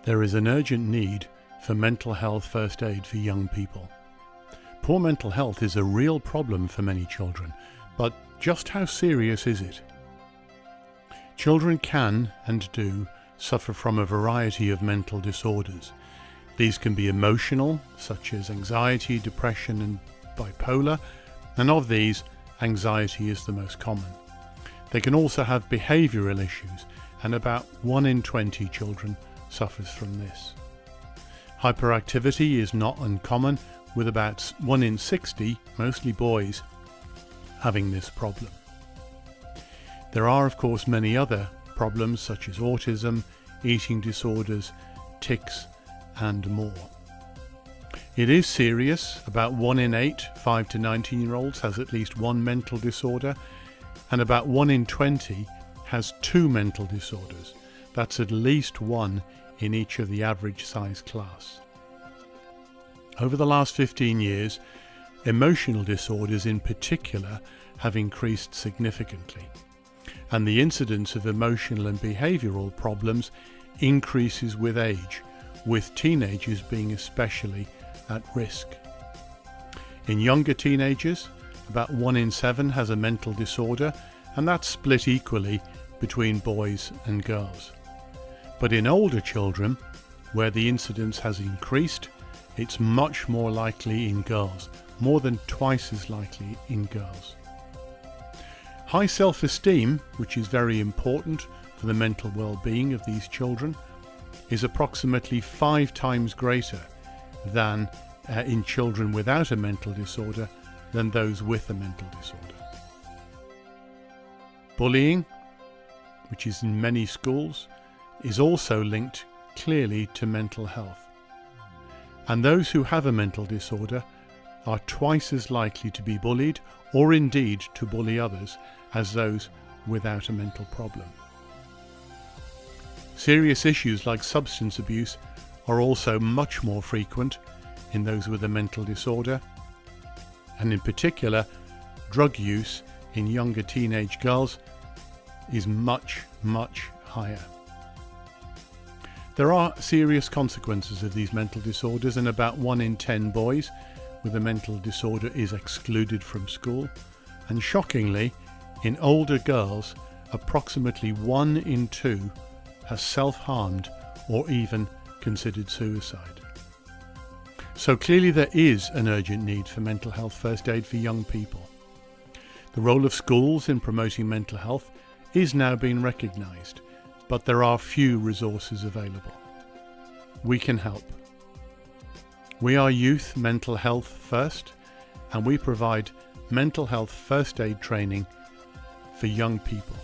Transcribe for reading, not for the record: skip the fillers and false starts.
There is an urgent need for mental health first aid for young people. Poor mental health is a real problem for many children, but just how serious is it? Children can and do suffer from a variety of mental disorders. These can be emotional, such as anxiety, depression and bipolar, and of these, anxiety is the most common. They can also have behavioural issues, and about 1 in 20 children suffers from this. Hyperactivity is not uncommon, with about 1 in 60, mostly boys, having this problem. There are of course many other problems such as autism, eating disorders, tics and more. It is serious. About 1 in 8 5 to 19-year-olds has at least one mental disorder, and about 1 in 20 has 2 mental disorders. That's at least 1 in each of the average size class. Over the last 15 years, emotional disorders in particular have increased significantly, and the incidence of emotional and behavioural problems increases with age, with teenagers being especially at risk. In younger teenagers, about 1 in 7 has a mental disorder, and that's split equally between boys and girls. But in older children, where the incidence has increased, it's much more likely in girls, more than twice as likely in girls. High self-esteem, which is very important for the mental well-being of these children, is approximately 5 times greater than in children without a mental disorder than those with a mental disorder. Bullying, which is in many schools, is also linked clearly to mental health. And those who have a mental disorder are twice as likely to be bullied, or indeed to bully others, as those without a mental problem. Serious issues like substance abuse are also much more frequent in those with a mental disorder, and in particular, drug use in younger teenage girls is much, much higher. There are serious consequences of these mental disorders, and about 1 in 10 boys with a mental disorder is excluded from school, and shockingly, in older girls, approximately 1 in 2 has self-harmed or even considered suicide. So clearly there is an urgent need for mental health first aid for young people. The role of schools in promoting mental health is now being recognised, but there are few resources available. We can help. We are Youth Mental Health First, and we provide mental health first aid training for young people.